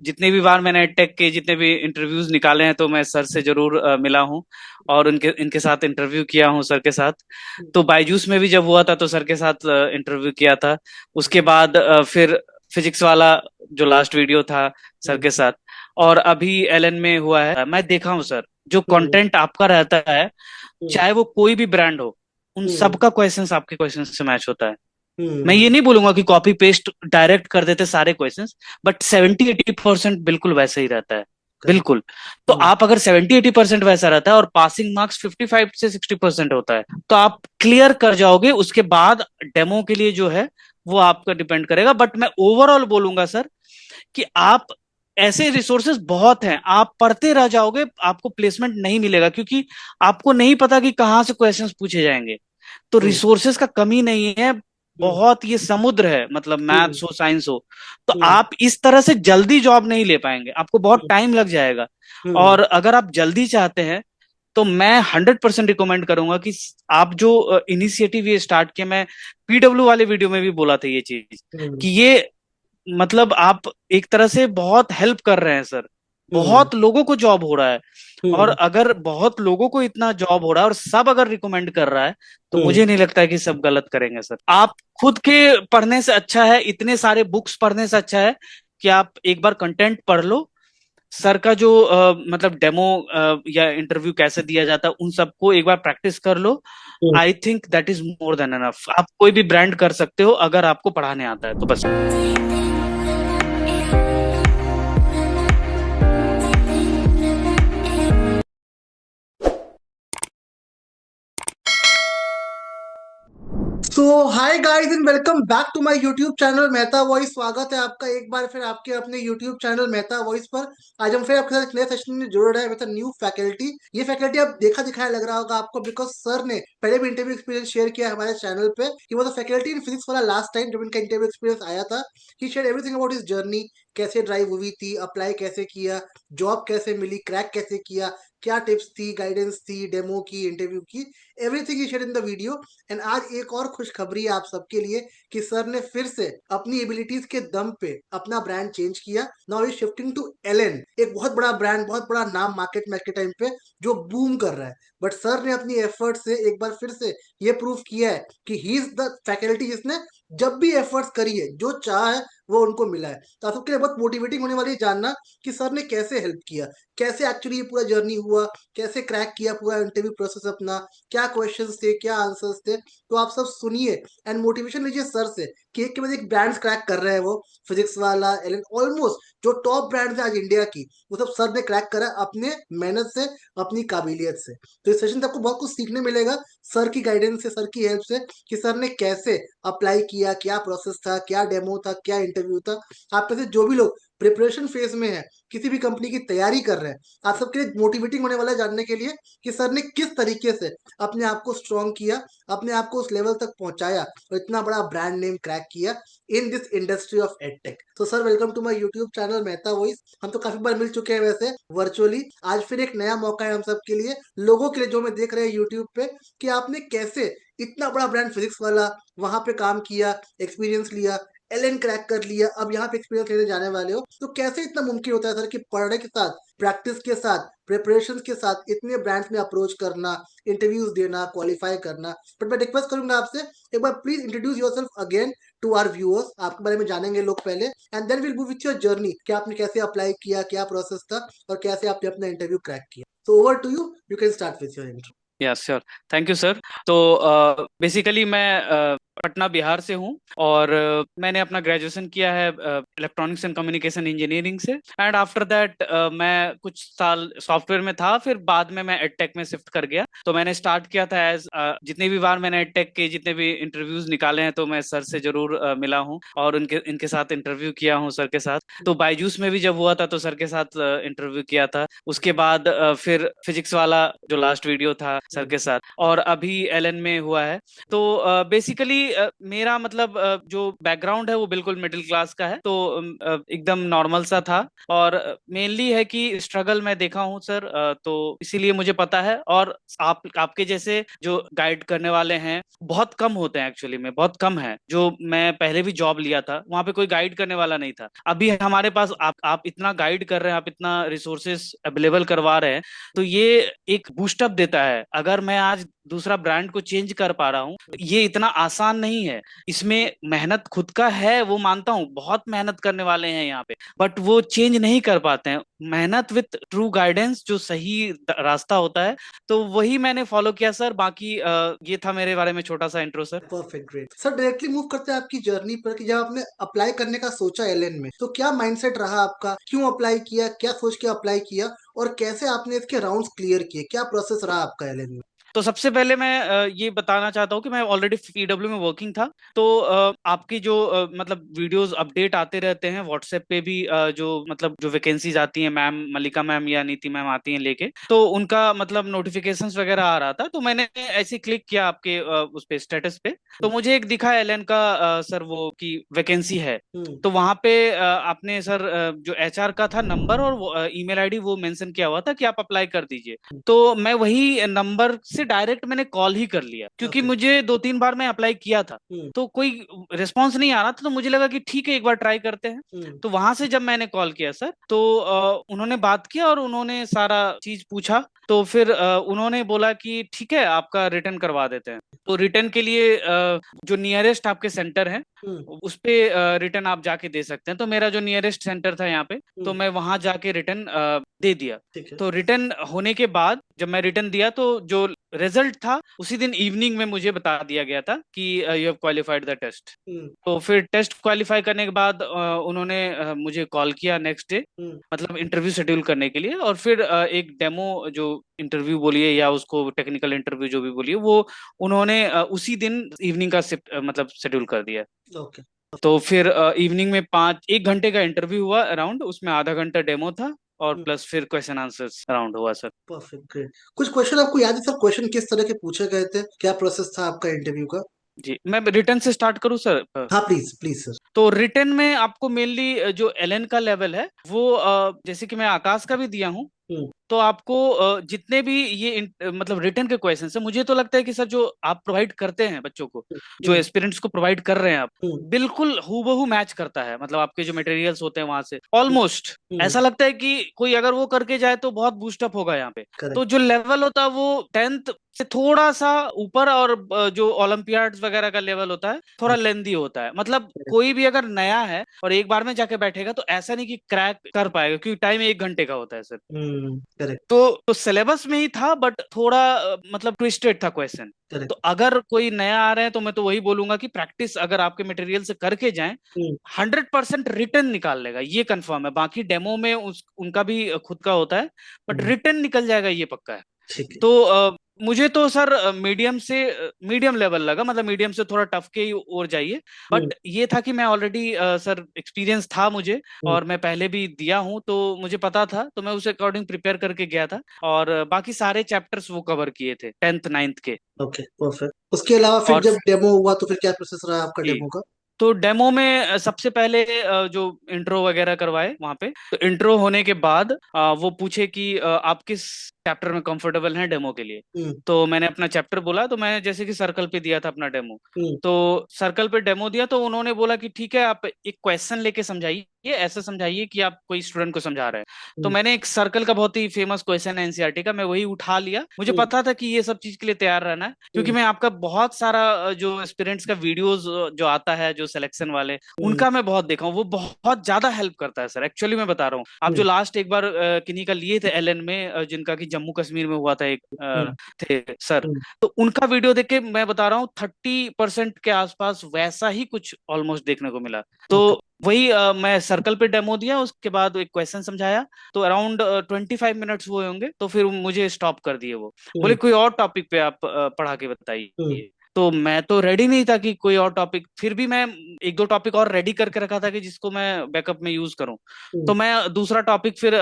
जितनी भी बार मैंने एडटेक के जितने भी इंटरव्यूज निकाले हैं तो मैं सर से जरूर मिला हूँ और उनके इनके साथ इंटरव्यू किया हूँ सर के साथ। तो बायजूस में भी जब हुआ था तो सर के साथ इंटरव्यू किया था। उसके बाद फिर फिजिक्स वाला जो लास्ट वीडियो था सर हम्म। के साथ। और अभी एलन में हुआ है। मैं देखा हूँ सर, जो हम्म। कंटेंट आपका रहता है, हम्म। चाहे वो कोई भी ब्रांड हो, उन हम्म। सबका क्वेश्चंस आपके क्वेश्चंस से मैच होता है। मैं हम्म। ये नहीं बोलूंगा कि कॉपी पेस्ट डायरेक्ट कर देते सारे क्वेश्चंस, बट 70-80% बिल्कुल वैसे ही रहता है। करेक्ट। बिल्कुल। तो हम्म। आप अगर 70-80% वैसा रहता है और पासिंग मार्क्स 55 से 60% होता है, तो आप क्लियर कर जाओगे। उसके बाद डेमो के लिए जो है वो आपका डिपेंड करेगा। बट मैं ओवरऑल बोलूंगा सर कि आप, ऐसे रिसोर्सेज बहुत हैं, आप पढ़ते रह जाओगे, आपको प्लेसमेंट नहीं मिलेगा, क्योंकि आपको नहीं पता कि कहाँ से क्वेश्चंस पूछे जाएंगे। तो हम्म। रिसोर्सेज का कमी नहीं है। हम्म। बहुत ये समुद्र है, मतलब हम्म। मैथ्स हो साइंस हो। तो हम्म। आप इस तरह से जल्दी जॉब नहीं ले पाएंगे, आपको बहुत हम्म। टाइम लग जाएगा। हम्म। और अगर आप जल्दी चाहते हैं तो मैं 100% रिकमेंड करूंगा कि आप जो इनिशिएटिव ये स्टार्ट किया, मैं पीडब्ल्यू वाले वीडियो में भी बोला था ये चीज, हम्म। कि ये मतलब आप एक तरह से बहुत हेल्प कर रहे हैं सर। हम्म। बहुत लोगों को जॉब हो रहा है। और हम्म। अगर बहुत लोगों को इतना जॉब हो रहा है और सब अगर रिकमेंड कर रहा है, तो हम्म। मुझे नहीं लगता है कि सब गलत करेंगे सर। आप खुद के पढ़ने से अच्छा है, इतने सारे बुक्स पढ़ने से अच्छा है कि आप एक बार कंटेंट पढ़ लो। सर का जो मतलब डेमो या इंटरव्यू कैसे दिया जाता है, उन सबको एक बार प्रैक्टिस कर लो। Hmm. I think that is more than enough. आप कोई भी ब्रांड कर सकते हो अगर आपको पढ़ाने आता है तो, बस। So hi guys and welcome back to my YouTube channel Mehta voice. स्वागत है आपका एक बार फिर आपके अपने यूट्यूब चैनल मेहता वॉइस पर। आज हम फिर आपके साथ एक नए सेशन में जुड़ रहे हैं विद न्यू फैकल्टी। ये फैकल्टी आप देखा दिखाया लग रहा होगा आपको, बिकॉज सर ने पहले भी इंटरव्यू एक्सपीरियंस शेयर किया है हमारे चैनल पे। He was the faculty in physics वाला लास्ट टाइम जब इनका इंटरव्यू एक्सपीरियंस आया था। He share everything about his journey, कैसे ड्राइव हुई थी, अप्लाई कैसे किया, जॉब कैसे मिली, क्रैक कैसे किया, क्या टिप्स थी, गाइडेंस थी, डेमो की, इंटरव्यू की, everything he share in the video. And आज एक और खुशखबरी है आप सबके लिए कि सर ने फिर से अपनी एबिलिटीज के दम पे अपना ब्रांड चेंज किया। Now is shifting to Allen, एक बहुत बड़ा ब्रांड, बहुत बड़ा नाम मार्केट में के टाइम पे जो बूम कर रहा है। बट सर ने अपनी एफर्ट से एक बार फिर से ये प्रूव किया है कि ही इज द फैकल्टी जिसने जब भी एफर्ट्स करी है, जो चाह है वो उनको मिला है। तो आप सबके लिए बहुत मोटिवेटिंग होने वाली है जानना कि सर ने कैसे हेल्प किया, कैसे एक्चुअली ये पूरा जर्नी हुआ, कैसे क्रैक किया पूरा इंटरव्यू प्रोसेस अपना, क्या क्वेश्चंस थे, क्या आंसर्स थे। तो आप सब सुनिए एंड मोटिवेशन लीजिए सर से कि एक के बाद एक ब्रांड्स क्रैक कर रहे हैं वो। फिजिक्स वाला, एलन, ऑलमोस्ट जो टॉप ब्रांड्स हैं आज इंडिया की, वो सब सर ने क्रैक करा अपने मेहनत से, अपनी काबिलियत से। तो इस सेशन से आपको बहुत कुछ सीखने मिलेगा सर की गाइडेंस से, सर की हेल्प से, कि सर ने कैसे अप्लाई किया, क्या प्रोसेस था, क्या डेमो था, क्या इंटरव्यू था। आप में से जो भी लोग प्रिपरेशन फेज में है, किसी भी कंपनी की तैयारी कर रहे हैं, आप सबके लिए मोटिवेटिंग होने वाला है जानने के लिए कि सर ने किस तरीके से अपने आप को स्ट्रॉन्ग किया, अपने आप को उस लेवल तक पहुंचाया और इतना बड़ा ब्रांड नेम क्रैक किया in this industry of edtech. तो sir welcome to my YouTube channel Mehta voice. हम तो काफी बार मिल चुके हैं वैसे वर्चुअली, आज फिर एक नया मौका है हम सब के लिए, लोगों के लिए जो हमें देख रहे हैं यूट्यूब पे, कि आपने कैसे इतना बड़ा ब्रांड फिजिक्स वाला वहां पे काम किया, एक्सपीरियंस लिया, एलएन क्रैक कर लिया, अब यहाँ पे एक्सपीरियंस लेने जाने वाले हो। तो कैसे इतना मुमकिन होता है सर कि पढ़ने के साथ, प्रैक्टिस के साथ, प्रिपरेशन के साथ इतने ब्रांड्स में अप्रोच करना, इंटरव्यूज देना, क्वालिफाई करना। बट मैं रिक्वेस्ट करूंगा आपसे, एक बार please introduce yourself again to our viewers. आपके बारे में जानेंगे लोग पहले, and then will move with your journey कि आपने कैसे अप्लाई किया, क्या प्रोसेस था, और कैसे आपने अपना इंटरव्यू क्रैक किया। तो over to you, you can start with your intro. Yes sure. Thank you sir. तो बेसिकली मैं पटना बिहार से हूँ। और मैंने अपना ग्रेजुएशन किया है इलेक्ट्रॉनिक्स एंड कम्युनिकेशन इंजीनियरिंग से। एंड आफ्टर दैट मैं कुछ साल सॉफ्टवेयर में था, फिर बाद में मैं एडटेक में शिफ्ट कर गया। तो मैंने स्टार्ट किया था एज, जितनी भी बार मैंने एडटेक के जितने भी इंटरव्यूज निकाले हैं तो मैं सर से जरूर मिला हूँ और उनके इनके साथ इंटरव्यू किया हूँ सर के साथ। तो बायजूस में भी जब हुआ था तो सर के साथ इंटरव्यू किया था। उसके बाद फिर फिजिक्स वाला जो लास्ट वीडियो था सर के साथ, और अभी एलन में हुआ है। तो बेसिकली मेरा मतलब जो बैकग्राउंड है वो बिल्कुल मिडिल क्लास का है, तो एकदम नॉर्मल सा था। और मेनली है कि स्ट्रगल मैं देखा हूँ सर, तो इसीलिए मुझे पता है। और आपके जैसे जो गाइड करने वाले हैं बहुत कम होते हैं, एक्चुअली में बहुत कम है। जो मैं पहले भी जॉब लिया था वहां पे कोई गाइड करने वाला नहीं था। अभी हमारे पास आप इतना गाइड कर रहे हैं, आप इतना रिसोर्सेस अवेलेबल करवा रहे हैं, तो ये एक बूस्टअप देता है। अगर मैं आज दूसरा ब्रांड को चेंज कर पा रहा हूँ, ये इतना आसान नहीं है। इसमें मेहनत खुद का है, वो मानता हूँ, बहुत मेहनत करने वाले हैं यहाँ पे, बट वो चेंज नहीं कर पाते हैं। मेहनत विथ ट्रू गाइडेंस जो सही रास्ता होता है, तो वही मैंने फॉलो किया सर। बाकी ये था मेरे बारे में छोटा सा intro sir. Perfect, great sir. Directly move करते हैं आपकी जर्नी पर कि जब आपने अप्लाई करने का सोचा एलएन में, तो क्या माइंडसेट रहा आपका, क्यों अप्लाई किया, क्या सोच के अप्लाई किया, और कैसे आपने इसके राउंड्स क्लियर किए, क्या प्रोसेस रहा आपका एलएन में? तो सबसे पहले मैं ये बताना चाहता हूँ कि मैं ऑलरेडी पीडब्ल्यू में वर्किंग था। तो आपकी जो मतलब वीडियोस अपडेट आते रहते हैं व्हाट्सएप पे भी, जो मतलब जो वैकेंसीज आती हैं, मैम मलिका मैम या नीति मैम आती हैं लेके, तो उनका मतलब नोटिफिकेशंस वगैरह आ रहा था। तो मैंने ऐसे क्लिक किया आपके उस पे स्टेटस पे, तो मुझे एक दिखा एलएन का सर वो की वैकेंसी है। हम्म। तो वहां पे आपने सर जो एचआर का था नंबर और ईमेल आईडी वो मेंशन किया हुआ था कि आप अप्लाई कर दीजिए। तो मैं वही नंबर से डायरेक्ट मैंने कॉल ही कर लिया, क्योंकि ओके। मुझे 2-3 बार मैं अप्लाई किया था, हम्म। तो कोई रिस्पांस नहीं आ रहा था। तो मुझे लगा कि ठीक है, एक बार ट्राई करते हैं। हम्म। तो वहां से जब मैंने कॉल किया सर, तो उन्होंने बात किया और उन्होंने सारा चीज पूछा। तो फिर उन्होंने बोला कि ठीक है, आपका रिटर्न करवा देते हैं। तो रिटर्न के लिए जो नियरेस्ट आपके सेंटर है हम्म। उस पे रिटर्न आप जाके दे सकते हैं। तो मेरा जो नियरेस्ट सेंटर था यहाँ पे, तो हम्म। मैं वहां जाके रिटर्न दे दिया। ठीक है। तो रिटर्न होने के बाद जब मैं रिटर्न दिया, तो जो रिजल्ट था उसी दिन इवनिंग में मुझे बता दिया गया था कि you have qualified the test. Hmm. तो फिर टेस्ट क्वालिफाई करने के बाद उन्होंने मुझे कॉल किया नेक्स्ट डे, हम्म। मतलब इंटरव्यू शेड्यूल करने के लिए। और फिर एक डेमो जो इंटरव्यू बोलिए या उसको टेक्निकल इंटरव्यू जो भी बोलिए, वो उन्होंने उसी दिन इवनिंग का मतलब शेड्यूल कर दिया। ओके। तो फिर इवनिंग में 1 घंटे का इंटरव्यू हुआ अराउंड, उसमें आधा घंटा डेमो था और प्लस फिर क्वेश्चन आंसर्स राउंड हुआ सर। Perfect, great. कुछ क्वेश्चन आपको याद है सर? क्वेश्चन किस तरह के पूछे गए थे, क्या प्रोसेस था आपका इंटरव्यू का? जी, मैं रिटर्न से स्टार्ट करूं सर? हाँ, प्लीज प्लीज सर। तो रिटर्न में आपको मेनली जो एलएन का लेवल है वो जैसे कि मैं आकाश का भी दिया हूँ, हम्म। तो आपको जितने भी ये मतलब रिटर्न के क्वेश्चन है, मुझे तो लगता है कि सर जो आप प्रोवाइड करते हैं बच्चों को, जो हम्म। एस्पिरेंट्स को प्रोवाइड कर रहे हैं आप, हम्म। बिल्कुल हूबहू मैच करता है। मतलब आपके जो मटेरियल्स होते हैं वहां से हम्म। ऑलमोस्ट हम्म। ऐसा लगता है कि कोई अगर वो करके जाए तो बहुत बूस्टअप होगा यहाँ पे। तो करेक्ट। जो लेवल होता है वो 10th से थोड़ा सा ऊपर, और जो ओलंपियाड्स वगैरह का लेवल होता है थोड़ा लेंदी होता है। मतलब कोई भी अगर नया है और एक बार में जाके बैठेगा तो ऐसा नहीं कि क्रैक कर पाएगा, क्योंकि टाइम 1 घंटे का होता है सर। करेक्ट। तो सिलेबस में ही था, बट थोड़ा मतलब ट्विस्टेड था क्वेश्चन। तो करेक्ट। अगर कोई नया आ रहे हैं तो मैं तो वही बोलूंगा कि प्रैक्टिस अगर आपके मटेरियल से करके जाएं, 100% रिटर्न निकाल लेगा, ये कंफर्म है। बाकी डेमो में उनका भी खुद का होता है, बट रिटर्न निकल जाएगा, ये पक्का है। ठीक है। तो मुझे तो सर मीडियम लेवल लगा, मतलब मीडियम से थोड़ा टफ के ही ओर जाइए। हम्म। बट ये था कि मैं ऑलरेडी सर एक्सपीरियंस था मुझे, हम्म। और मैं पहले भी दिया हूँ, तो मुझे पता था, तो मैं उस अकॉर्डिंग प्रिपेयर करके गया था। और बाकी सारे चैप्टर्स वो कवर किए थे 10th 9th के। Okay, perfect. उसके अलावा फिर और जब डेमो हुआ तो फिर क्या प्रोसेस रहा आपका जी, डेमो का? तो डेमो में सबसे पहले जो इंट्रो वगैरह करवाए वहां पे। तो इंट्रो होने के बाद वो पूछे कि आप किस चैप्टर में कंफर्टेबल हैं डेमो के लिए। हम्म। तो मैंने अपना चैप्टर बोला, तो मैं जैसे कि सर्कल पे दिया था अपना डेमो। हम्म। तो सर्कल पे डेमो दिया, तो उन्होंने बोला कि ठीक है, आप एक क्वेश्चन लेके समझाइए, ऐसे समझाइए कि आप कोई स्टूडेंट को समझा रहे हैं। तो हम्म। मैंने एक सर्कल का बहुत ही फेमस क्वेश्चन है एनसीईआरटी का, मैं वही उठा लिया। मुझे हम्म। पता था कि ये सब चीज के लिए तैयार रहना है, क्योंकि हम्म। मैं आपका बहुत सारा जो एस्पिरेंट्स का वीडियोस जो आता है, जो सिलेक्शन वाले, हम्म। उनका मैं बहुत देखा हूँ। वो बहुत ज्यादा हेल्प करता है सर, एक्चुअली मैं बता रहा हूँ। आप जो हम्म। लास्ट एक बार किन्हीं का लिए थे एलएन में, जिनका कि जम्मू कश्मीर में हुआ था एक हम्म। थे सर, हम्म। तो उनका वीडियो देख के मैं बता रहा हूँ 30% के आसपास वैसा ही कुछ ऑलमोस्ट देखने को मिला। तो ओके। वही मैं सर्कल पे डेमो दिया, उसके बाद एक क्वेश्चन समझाया। तो अराउंड 25 मिनट्स हुए होंगे, तो फिर मुझे स्टॉप कर दिए। वो बोले हम्म। कोई और टॉपिक पे आप पढ़ा के हम्म। बताइए। तो मैं तो रेडी नहीं था कि कोई और टॉपिक, फिर भी मैं एक दो टॉपिक और रेडी करके रखा था कि जिसको मैं बैकअप में यूज करूं। हम्म, तो मैं दूसरा टॉपिक फिर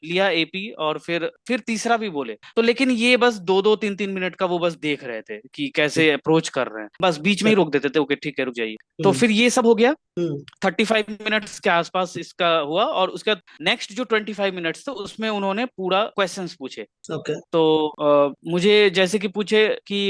लिया एपी, और फिर तीसरा भी बोले तो, लेकिन ये बस दो दो तीन तीन मिनट का वो बस देख रहे थे कि कैसे अप्रोच कर रहे हैं, बस बीच में ही रोक देते थे, ओके ठीक है रुक जाइए। तो हम्म, फिर ये सब हो गया। हम्म, 35 मिनट्स के आसपास इसका हुआ, और उसके बाद नेक्स्ट जो 25 मिनट्स थे उसमें उन्होंने पूरा क्वेश्चंस पूछे। ओके, तो मुझे जैसे कि पूछे कि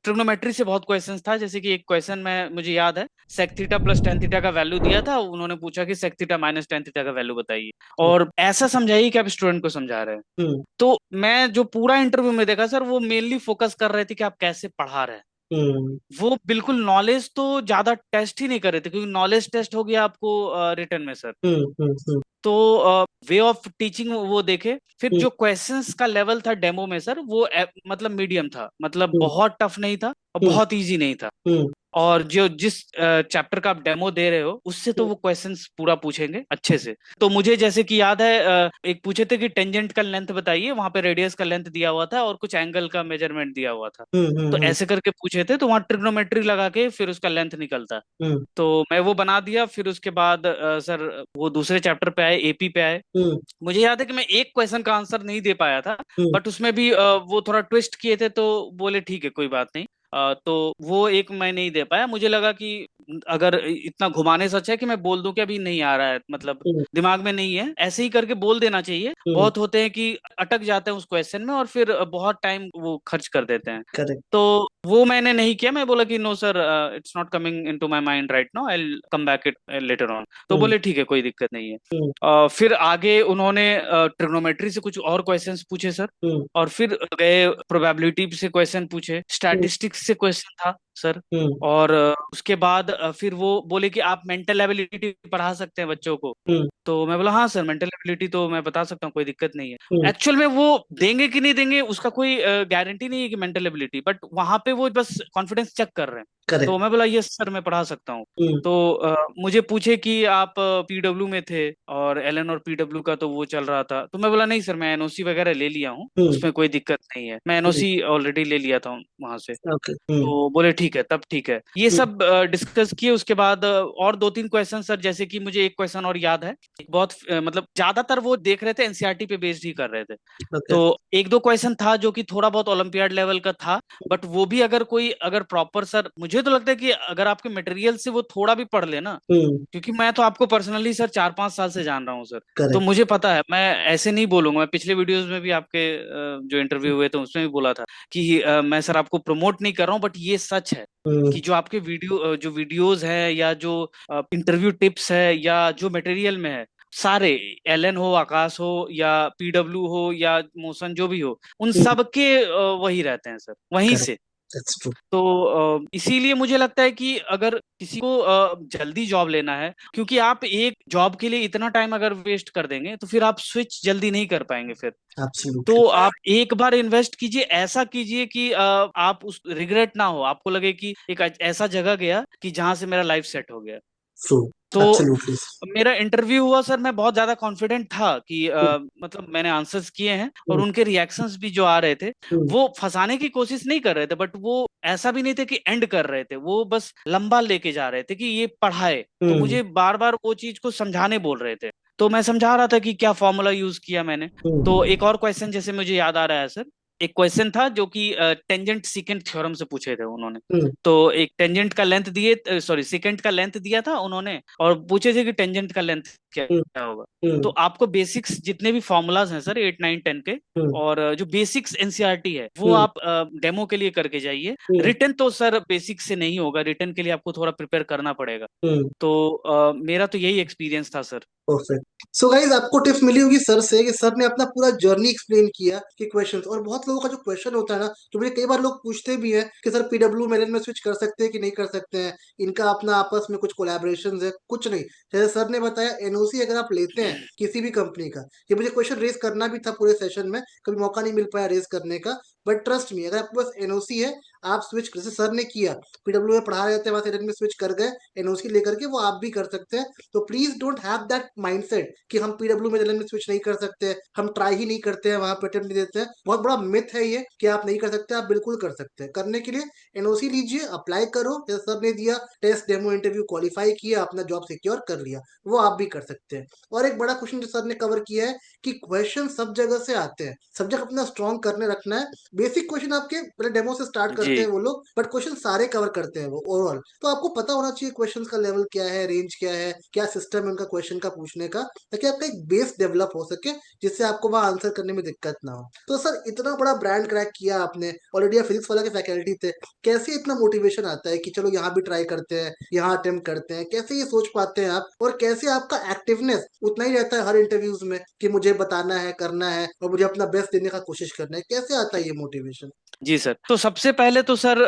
ट्रिग्नोमेट्री से बहुत क्वेश्चंस था, जैसे कि एक क्वेश्चन मैं मुझे याद है, sec theta plus tan theta का वैल्यू दिया था, उन्होंने पूछा कि sec theta minus tan theta का वैल्यू बताइए, और ऐसा समझाइए कि आप स्टूडेंट को समझा रहे हैं। हम्म, तो मैं जो पूरा इंटरव्यू में देखा सर, वो मेनली फोकस कर रहे थे कि आप कैसे पढ़ा रहे हैं। हम्म, वो बिल्कुल नॉलेज तो ज्यादा टेस्ट ही नहीं कर रहे थे, क्योंकि नॉलेज टेस्ट हो गया आपको रिटर्न में सर। हम्म, हम्म, तो वे ऑफ टीचिंग वो देखे। फिर हम्म, जो क्वेश्चंस का लेवल था डेमो में सर, वो मतलब मीडियम था, मतलब हम्म, बहुत टफ नहीं था और हम्म, बहुत इजी नहीं था। हम्म, और जो जिस चैप्टर का आप डेमो दे रहे हो उससे तो वो क्वेश्चंस पूरा पूछेंगे अच्छे से। तो मुझे जैसे कि याद है, एक पूछे थे कि टेंजेंट का लेंथ बताइए, वहां पे रेडियस का लेंथ दिया हुआ था और कुछ एंगल का मेजरमेंट दिया हुआ था। हम्म, तो हम्म, ऐसे करके पूछे थे, तो वहां ट्रिग्नोमेट्री लगा के फिर उसका लेंथ निकलता। हम्म, तो मैं वो बना दिया। फिर उसके बाद सर वो दूसरे चैप्टर पे आए, एपी पे आए। हम्म, मुझे याद है कि मैं एक क्वेश्चन का आंसर नहीं दे पाया था, हम्म, बट उसमें भी वो थोड़ा ट्विस्ट किए थे, तो बोले ठीक है कोई बात नहीं। तो वो एक मैं नहीं दे पाया। मुझे लगा कि अगर इतना घुमाने से अच्छा है कि मैं बोल दूं कि अभी नहीं आ रहा है, मतलब हम्म, दिमाग में नहीं है, ऐसे ही करके बोल देना चाहिए। हम्म, बहुत होते हैं कि अटक जाते हैं उस क्वेश्चन में और फिर बहुत टाइम वो खर्च कर देते हैं। करेक्ट, तो वो मैंने नहीं किया। मैं बोला कि no sir, it's not coming into my mind right now, I will come back it later on. तो हम्म, बोले ठीक है कोई दिक्कत नहीं है। हम्म, फिर आगे उन्होंने ट्रिग्नोमेट्री से कुछ और क्वेश्चंस पूछे सर। हम्म, और फिर गए प्रोबेबिलिटी से क्वेश्चन पूछे, हम्म, स्टैटिस्टिक्स से क्वेश्चन था सर। हम्म, और उसके बाद फिर वो बोले कि आप मेंटल एबिलिटी पढ़ा सकते हैं बच्चों को। हम्म, तो मैं बोला हाँ सर, मेंटल एबिलिटी तो मैं बता सकता हूँ, कोई दिक्कत नहीं है। हम्म, एक्चुअल में वो देंगे कि नहीं देंगे उसका कोई गारंटी नहीं है कि मेंटल एबिलिटी, बट वहां पे वो बस कॉन्फिडेंस चेक कर रहे हैं। करेक्ट, तो मैं बोला यस सर मैं पढ़ा सकता हूँ। हम्म, तो मुझे पूछे कि आप पीडब्ल्यू में थे, और एलएन और पीडब्ल्यू का तो वो चल रहा था। तो मैं बोला नहीं सर, मैं एनओसी वगैरह ले लिया हूँ, हम्म, उसमें कोई दिक्कत नहीं है, मैं हम्म, एनओसी ऑलरेडी ले लिया था वहां से। ओके, हम्म, तो बोले ठीक है, तब ठीक है। ये हम्म, सब डिस्कस किए। उसके बाद और दो तीन क्वेश्चन सर, जैसे कि मुझे एक क्वेश्चन और याद है। एक बहुत मतलब ज्यादातर वो देख रहे थे एनसीईआरटी पे बेस्ड ही कर रहे थे। ओके, तो एक दो क्वेश्चन था जो कि थोड़ा बहुत ओलंपियाड लेवल का था, बट वो भी अगर कोई अगर प्रॉपर सर, मुझे तो लगता है कि अगर आपके मटेरियल से वो थोड़ा भी पढ़ लेना, हम्म, क्योंकि मैं तो आपको पर्सनली सर 4-5 साल से जान रहा हूँ सर। तो करेक्ट, मुझे पता है, मैं ऐसे नहीं बोलूंगा। मैं पिछले वीडियोस में भी आपके जो इंटरव्यू हुए थे उसमें भी बोला था कि मैं सर आपको प्रमोट नहीं कर रहा हूँ, बट ये सच है हम्म, कि जो आपके जो वीडियोस है, या जो इंटरव्यू टिप्स है, या जो मटेरियल में है, सारे, एलन हो, आकाश हो, या पीडब्ल्यू हो, या मोशन जो भी हो, उन हम्म, सब के वही रहते हैं सर, वहीं करेक्ट, से। दैट्स ट्रू, तो इसीलिए मुझे लगता है कि अगर किसी को जल्दी जॉब लेना है, क्योंकि आप एक जॉब के लिए इतना टाइम अगर वेस्ट कर देंगे तो फिर आप स्विच जल्दी नहीं कर पाएंगे फिर। एब्सोल्युटली, तो आप एक बार इन्वेस्ट कीजिए, ऐसा कीजिए कि आप उस रिग्रेट ना हो, आपको लगे कि एक ऐसा जगह गया कि जहां से मेरा लाइफ सेट हो गया। ट्रू, तो एब्सोल्युटली, मेरा इंटरव्यू हुआ सर, मैं बहुत ज्यादा कॉन्फिडेंट था कि मतलब मैंने आंसर्स किए हैं, और हम्म, उनके रिएक्शंस भी जो आ रहे थे, हम्म, वो फंसाने की कोशिश नहीं कर रहे थे, बट वो ऐसा भी नहीं थे कि एंड कर रहे थे, वो बस लंबा लेके जा रहे थे कि ये पढ़ाए। तो हम्म, मुझे बार बार वो चीज को समझाने बोल रहे थे, तो मैं समझा रहा था कि क्या फॉर्मूला यूज किया मैंने। हम्म, तो एक और क्वेश्चन जैसे मुझे याद आ रहा है सर, एक क्वेश्चन था जो कि टेंजेंट सीकेंट थ्योरम से पूछे थे उन्होंने। हम्म, तो एक टेंजेंट का लेंथ दिए, सॉरी सीकेंट का लेंथ दिया था उन्होंने, और पूछे थे कि टेंजेंट का लेंथ क्या हम्म, क्या होगा। तो हम्म, आपको बेसिक्स जितने भी फॉर्मूलाज हैं सर 8 9 10 के, हम्म, और जो बेसिक्स एनसीईआरटी है वो हम्म, आप डेमो के लिए करके जाइए। हम्म, रिटर्न तो सर बेसिक से नहीं होगा, रिटर्न के लिए आपको थोड़ा प्रिपेयर करना पड़ेगा। हम्म, तो मेरा तो यही एक्सपीरियंस था सर। परफेक्ट। सो गाइज आपको टिप्स मिली होगी सर से कि सर ने अपना पूरा जर्नी एक्सप्लेन किया कि क्वेश्चंस, और बहुत लोगों का जो क्वेश्चन होता है ना, तो मुझे कई बार लोग पूछते भी हैं कि सर पीडब्ल्यू मेरिट में स्विच कर सकते हैं कि नहीं कर सकते हैं, इनका अपना आपस में कुछ कोलैबोरेशन है, कुछ नहीं। जैसे सर ने बताया एनओसी अगर आप लेते हैं किसी भी कंपनी का, ये मुझे क्वेश्चन रेज करना भी था पूरे सेशन में, कभी मौका नहीं मिल पाया रेज करने का, बट ट्रस्ट मी, अगर आपके पास एनओसी है, आप स्विच, जैसे सर ने किया, पीडब्ल्यू में पढ़ा रहे थे, वहां से में स्विच कर गए एनओसी लेकर के, वो आप भी कर सकते हैं। तो please don't have that mindset कि हम पीडब्ल्यू में एलएन में स्विच नहीं कर सकते, हम ट्राई ही नहीं करते हैं, वहां पे अटेम्प्ट नहीं देते हैं। बहुत बड़ा मिथ है ये कि आप नहीं कर सकते, आप बिल्कुल कर सकते हैं। करने के लिए एनओसी लीजिए, अप्लाई करो, जैसे सर ने दिया, टेस्ट डेमो इंटरव्यू क्वालिफाई किया, अपना जॉब सिक्योर कर लिया, वो आप भी कर सकते हैं। और एक बड़ा क्वेश्चन जो सर ने कवर किया है कि क्वेश्चन सब जगह से आते हैं, सब्जेक्ट अपना स्ट्रॉन्ग करने रखना है। बेसिक क्वेश्चन आपके पहले डेमो से स्टार्ट करते जी हैं वो लोग, बट क्वेश्चन सारे कवर करते हैं वो ओवरऑल। तो आपको पता होना चाहिए क्वेश्चंस का लेवल क्या है, रेंज क्या है, क्या सिस्टम है उनका क्वेश्चन का पूछने का, ताकि आपका एक बेस डेवलप हो सके, जिससे आपको वहां आंसर करने में दिक्कत ना हो। तो सर, इतना बड़ा ब्रांड क्रैक किया आपने, ऑलरेडी आप फिजिक्स वाला के फैकल्टी थे, कैसे इतना मोटिवेशन आता है कि चलो यहाँ भी ट्राई करते हैं, यहाँ अटेम्प्ट करते हैं, कैसे ये सोच पाते हैं आप, और कैसे आपका एक्टिवनेस उतना ही रहता है हर इंटरव्यूज में कि मुझे बताना है, करना है, और मुझे अपना बेस्ट देने का कोशिश करना है, कैसे आता है ये मोटिवेशन? जी सर, तो सबसे पहले तो सर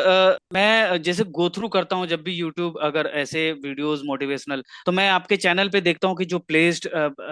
मैं जैसे गो थ्रू करता हूँ जब भी यूट्यूब अगर ऐसे वीडियोस मोटिवेशनल, तो मैं आपके चैनल पे देखता हूँ कि जो प्लेस्ड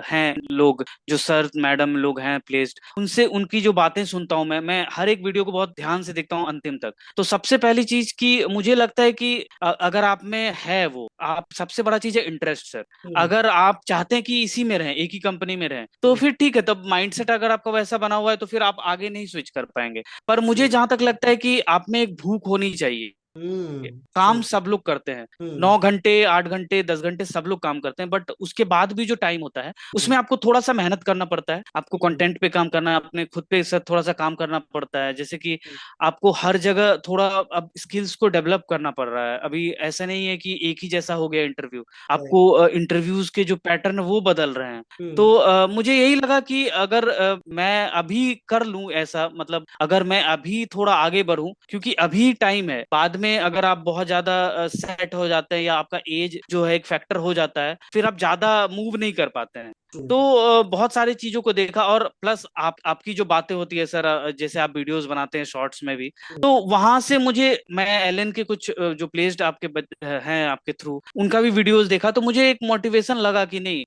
हैं लोग, जो सर मैडम लोग हैं प्लेस्ड, उनसे उनकी जो बातें सुनता हूँ मैं हर एक वीडियो को बहुत ध्यान से देखता हूँ अंतिम तक। तो सबसे पहली चीज की मुझे लगता है कि अगर आप में है वो, आप सबसे बड़ा चीज है इंटरेस्ट सर। हम्म। अगर आप चाहते हैं कि इसी में रहें, एक ही कंपनी में रहें, तो हम्म। फिर ठीक है, तब माइंडसेट अगर आपका वैसा बना हुआ है तो फिर आप आगे नहीं स्विच कर पाएंगे। पर मुझे हम्म। जहां तक लगता है कि आप में एक भूख होनी चाहिए। काम हम्म। सब लोग करते हैं, हम्म। 9 घंटे 8 घंटे 10 घंटे सब लोग काम करते हैं, बट उसके बाद भी जो टाइम होता है हम्म। उसमें आपको थोड़ा सा मेहनत करना पड़ता है, आपको हम्म। कंटेंट पे काम करना है, अपने खुद पे सर थोड़ा सा काम करना पड़ता है। जैसे कि आपको हर जगह थोड़ा अब स्किल्स को डेवलप करना पड़ रहा है। अभी ऐसा नहीं है कि एक ही जैसा हो गया इंटरव्यू, Right. आपको इंटरव्यूज के जो पैटर्न है वो बदल रहे हैं। हम्म। तो मुझे यही लगा कि अगर मैं अभी कर लूं ऐसा, मतलब अगर मैं अभी थोड़ा आगे बढ़ूं, क्योंकि अभी टाइम है, बाद में अगर आप बहुत ज्यादा सेट हो जाते हैं या आपका एज जो है एक फैक्टर हो जाता है, फिर आप ज्यादा मूव नहीं कर पाते हैं। हम्म। तो बहुत सारी चीजों को देखा, और प्लस आपकी जो बातें होती है सर, जैसे आप वीडियोस बनाते हैं शॉर्ट्स में भी, तो वहां से मुझे, मैं एलन के कुछ जो प्लेस्ड आपके हैं आपके थ्रू, उनका भी वीडियोस देखा, तो मुझे एक मोटिवेशन लगा कि नहीं,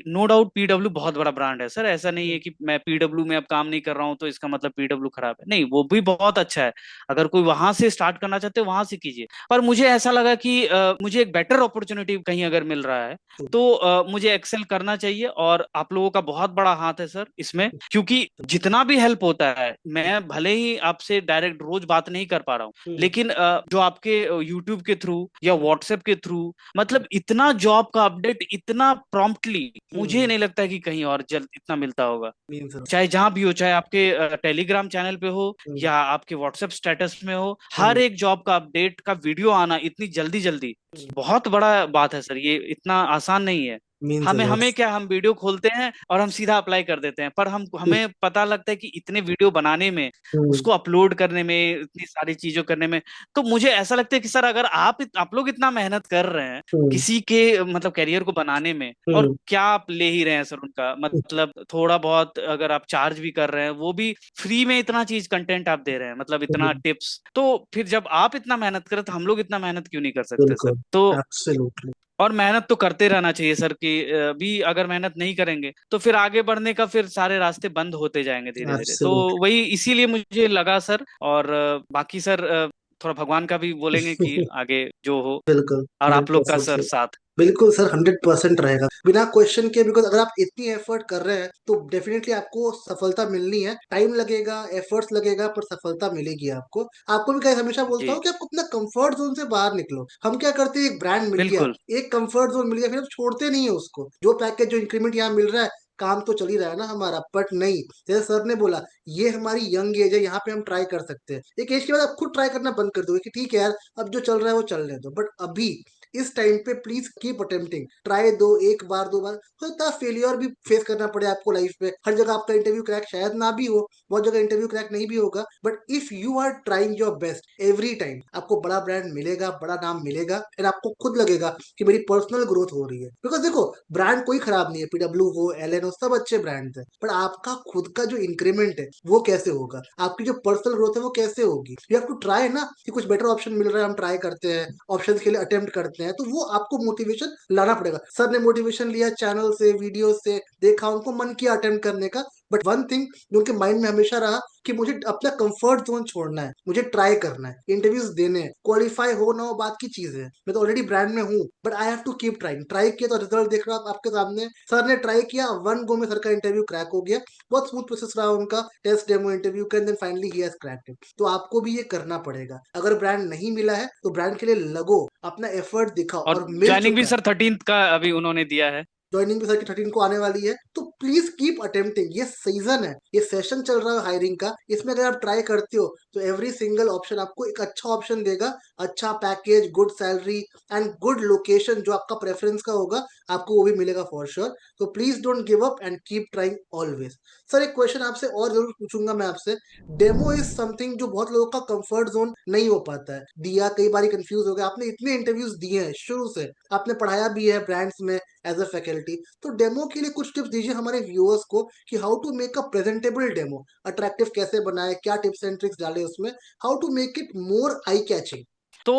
नो डाउट पीडब्ल्यू बहुत बड़ा ब्रांड है सर, ऐसा नहीं है कि मैं पीडब्ल्यू में अब काम नहीं कर रहा हूँ तो इसका मतलब पीडब्ल्यू खराब है, नहीं, वो भी बहुत अच्छा है। अगर कोई वहां से स्टार्ट करना चाहते हो वहां से कीजिए। पर मुझे ऐसा लगा कि मुझे एक बेटर अपॉर्चुनिटी कहीं अगर मिल रहा है तो मुझे एक्सेल करना चाहिए, और आप लोगों का बहुत बड़ा हाथ है सर इसमें, क्योंकि जितना भी हेल्प होता है, मैं भले ही आपसे डायरेक्ट रोज बात नहीं कर पा रहा हूँ, हम्म। लेकिन जो आपके यूट्यूब के थ्रू या व्हाट्सएप के थ्रू, मतलब इतना जॉब का अपडेट इतना प्रॉम्प्टली, मुझे हम्म। नहीं लगता है कि कहीं और जल्द इतना मिलता होगा। Mean sir. चाहे जहां भी हो, चाहे आपके टेलीग्राम चैनल पे हो हम्म। या आपके व्हाट्सएप स्टेटस में हो, हर हम्म। एक जॉब का अपडेट का वीडियो आना इतनी जल्दी जल्दी, हम्म। बहुत बड़ा बात है सर, ये इतना आसान नहीं है। मीन सर हमें हमें यस। क्या, हम वीडियो खोलते हैं और हम सीधा अप्लाई कर देते हैं, पर हम हमें पता लगता है कि इतने वीडियो बनाने में, हम्म। उसको अपलोड करने में, इतनी सारी चीजों करने में, तो मुझे ऐसा लगता है कि सर अगर आप लोग इतना मेहनत कर रहे हैं हम्म। किसी के मतलब करियर को बनाने में, और हम्म। क्या आप ले ही रहे हैं सर उनका, मतलब थोड़ा बहुत अगर आप चार्ज भी कर रहे हैं, वो भी फ्री में इतना चीज कंटेंट आप दे रहे हैं, मतलब इतना हम्म। टिप्स, तो फिर जब आप इतना मेहनत करें तो हम लोग इतना मेहनत क्यों नहीं कर सकते सर? बिल्कुल। तो एब्सोल्युटली। और मेहनत तो करते रहना चाहिए सर, कि भी अगर मेहनत नहीं करेंगे तो फिर आगे बढ़ने का फिर सारे रास्ते बंद होते जाएंगे धीरे धीरे। तो एब्सोल्युटली। वही इसीलिए मुझे लगा सर, और बाकी सर थोड़ा भगवान का भी बोलेंगे कि आगे जो हो, बिल्कुल। और हंड्रेड आप लोग का परसेंट सर सही। साथ। बिल्कुल सर, 100% रहेगा बिना क्वेश्चन के, बिकॉज अगर आप इतनी एफर्ट कर रहे हैं तो डेफिनेटली आपको सफलता मिलनी है। टाइम लगेगा, एफर्ट्स लगेगा, पर सफलता मिलेगी आपको। आपको भी कहीं हमेशा बोलता हूँ जी कि आप अपना कंफर्ट जोन से बाहर निकलो। हम क्या करते हैं, एक ब्रांड मिल गया, बिल्कुल। एक कंफर्ट जोन मिल गया, फिर हम छोड़ते नहीं है उसको। जो पैकेज, जो इंक्रीमेंट यहाँ मिल रहा है, काम तो चल ही रहा है ना हमारा, बट नहीं, जैसे सर ने बोला, ये हमारी यंग एज है, यहाँ पे हम ट्राई कर सकते हैं। एक एज के बाद आप खुद ट्राई करना बंद कर दोगे कि ठीक है यार, अब जो चल रहा है वो चलने दो, बट अभी इस टाइम पे प्लीज कीप अटेम्प्टिंग, ट्राई दो, एक बार दो बार, हो सकता है फेलियर भी फेस करना पड़े आपको लाइफ में, हर जगह आपका इंटरव्यू क्रैक शायद ना भी हो, बहुत जगह इंटरव्यू क्रैक नहीं भी होगा, but if you are trying your best every time, आपको बड़ा ब्रांड मिलेगा, बड़ा नाम मिलेगा, एंड आपको खुद लगेगा कि मेरी पर्सनल ग्रोथ हो रही है। बिकॉज देखो, ब्रांड कोई खराब नहीं है, पीडब्ल्यू हो, एलएन हो, सब अच्छे ब्रांड है, बट आपका खुद का जो इंक्रीमेंट है वो कैसे होगा, आपकी जो पर्सनल ग्रोथ है वो कैसे होगी? यू हैव टू ट्राई ना, कि कुछ बेटर ऑप्शन मिल रहा है, हम ट्राई करते हैं, ऑप्शन के लिए अटेम्प्ट करते हैं, तो वो आपको मोटिवेशन लाना पड़ेगा। सर ने मोटिवेशन लिया चैनल से, वीडियो से देखा, उनको मन किया अटेम्प्ट करने का, बट वन थिंग जो उनके माइंड में हमेशा रहा कि मुझे अपना कंफर्ट जोन छोड़ना है, मुझे ट्राई करना है, इंटरव्यूज देने हैं, क्वालिफाई हो ना हो बात की चीज है, मैं तो ऑलरेडी ब्रांड में हूँ, but I have to keep trying. Try किया तो रिजल्ट देख रहा हूं आपके सामने, सर ने ट्राई किया, वन गो में सर का इंटरव्यू क्रैक हो गया। बहुत स्मूथ प्रोसेस रहा उनका, टेस्ट डेमो इंटरव्यू का, then finally he has cracked it. तो आपको भी ये करना पड़ेगा, अगर ब्रांड नहीं मिला है तो ब्रांड के लिए लगो, अपना एफर्ट दिखाओ, और और मिल ज्वाइनिंग भी चुका है। सर 13th का अभी उन्होंने दिया है। ज्वाइनिंग भी सर की 13 को आने वाली है, तो प्लीज कीप अटेम्प्टिंग। ये सीजन है, ये सेशन चल रहा है हायरिंग का, इसमें अगर आप ट्राई करते हो तो एवरी सिंगल ऑप्शन आपको एक अच्छा ऑप्शन देगा, अच्छा package, good salary and good location जो आपका प्रेफरेंस का होगा, आपको वो भी मिलेगा फॉर श्योर। तो please don't give up and keep trying always. Sir एक क्वेश्चन आपसे और जरूर पूछूंगा मैं आपसे। डेमो इज समथिंग जो बहुत लोगों का कंफर्ट जोन नहीं हो पाता है, दिया कई बार कंफ्यूज हो गया, आपने इतने इंटरव्यूज दिए हैं, शुरू से आपने पढ़ाया भी है ब्रांड्स में एज अ फैकल्टी, तो डेमो के लिए कुछ टिप्स दीजिए हमारे व्यूअर्स को कि how to make a presentable demo, attractive कैसे बनाए, क्या टिप्स एंड ट्रिक्स डाले उसमें, how to make it more eye catching. तो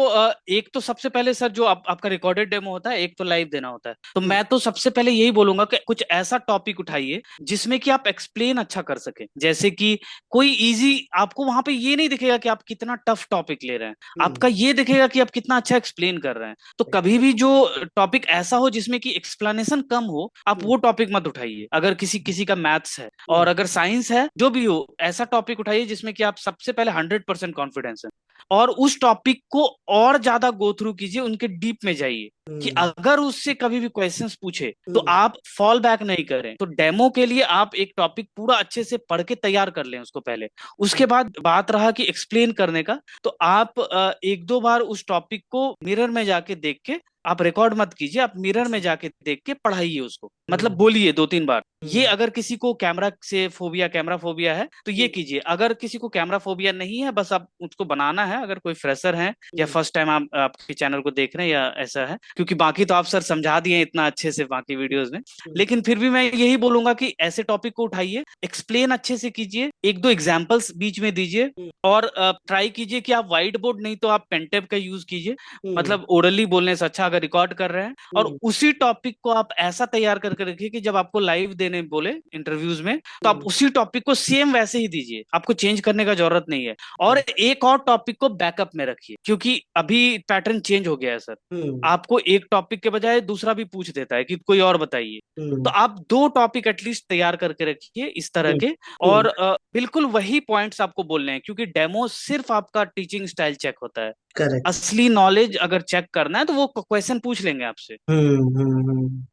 एक तो सबसे पहले सर जो आपका रिकॉर्डेड डेमो होता है, एक तो लाइव देना होता है। तो मैं तो सबसे पहले यही बोलूंगा कि कुछ ऐसा टॉपिक उठाइए जिसमें कि आप एक्सप्लेन अच्छा कर सके। जैसे कि कोई इजी, आपको वहां पे ये नहीं दिखेगा कि आप कितना टफ टॉपिक ले रहे हैं, आपका ये दिखेगा कि आप कितना अच्छा एक्सप्लेन कर रहे हैं। तो कभी भी जो टॉपिक ऐसा हो जिसमें कि एक्सप्लेनेशन कम हो, आप वो टॉपिक मत उठाइए। अगर किसी किसी का मैथ्स है और अगर साइंस है, जो भी हो, ऐसा टॉपिक उठाइए जिसमें कि आप सबसे पहले 100% कॉन्फिडेंस है, और उस टॉपिक को और ज्यादा गो थ्रू कीजिए, उनके डीप में जाइए, कि अगर उससे कभी भी क्वेश्चंस पूछे तो आप फॉल बैक नहीं करें। तो डेमो के लिए आप एक टॉपिक पूरा अच्छे से पढ़ के तैयार कर लें उसको पहले। उसके बाद बात रहा कि एक्सप्लेन करने का, तो आप एक दो बार उस टॉपिक को मिरर में जाके देख के, आप रिकॉर्ड मत कीजिए, आप मिरर में जाके देख के पढ़ाइए उसको, मतलब बोलिए 2-3 बार। ये अगर किसी को कैमरा से फोबिया, कैमरा फोबिया है तो ये कीजिए। अगर किसी को कैमरा फोबिया नहीं है, बस आप उसको बनाना है, अगर कोई फ्रेशर है या फर्स्ट टाइम आप आपके चैनल को देख रहे हैं या ऐसा है, क्योंकि बाकी तो आप सर समझा दिए इतना अच्छे से बाकी वीडियोस में, लेकिन फिर भी मैं यही बोलूंगा कि ऐसे टॉपिक को उठाइए, एक्सप्लेन अच्छे से कीजिए, एक दो एग्जांपल्स बीच में दीजिए, और ट्राई कीजिए कि आप व्हाइट बोर्ड नहीं तो आप पेनटेप का यूज कीजिए। मतलब ओरली बोलने से अच्छा अगर रिकॉर्ड कर रहे हैं, और उसी टॉपिक को आप ऐसा तैयार करके रखिए कि जब आपको लाइव देने बोले इंटरव्यूज में, तो आप उसी टॉपिक को सेम वैसे ही दीजिए, आपको चेंज करने का जरूरत नहीं है। और एक और टॉपिक को बैकअप में रखिए, क्योंकि अभी पैटर्न चेंज हो गया है सर। आपको एक टॉपिक के बजाय दूसरा भी पूछ देता है कि कोई और बताइए। तो आप दो टॉपिक एटलीस्ट तैयार करके रखिए इस तरह के, और बिल्कुल वही पॉइंट्स आपको बोलने हैं, क्योंकि डेमो सिर्फ आपका टीचिंग स्टाइल चेक होता है। करेक्ट। असली नॉलेज अगर चेक करना है तो वो क्वेश्चन पूछ लेंगे आपसे।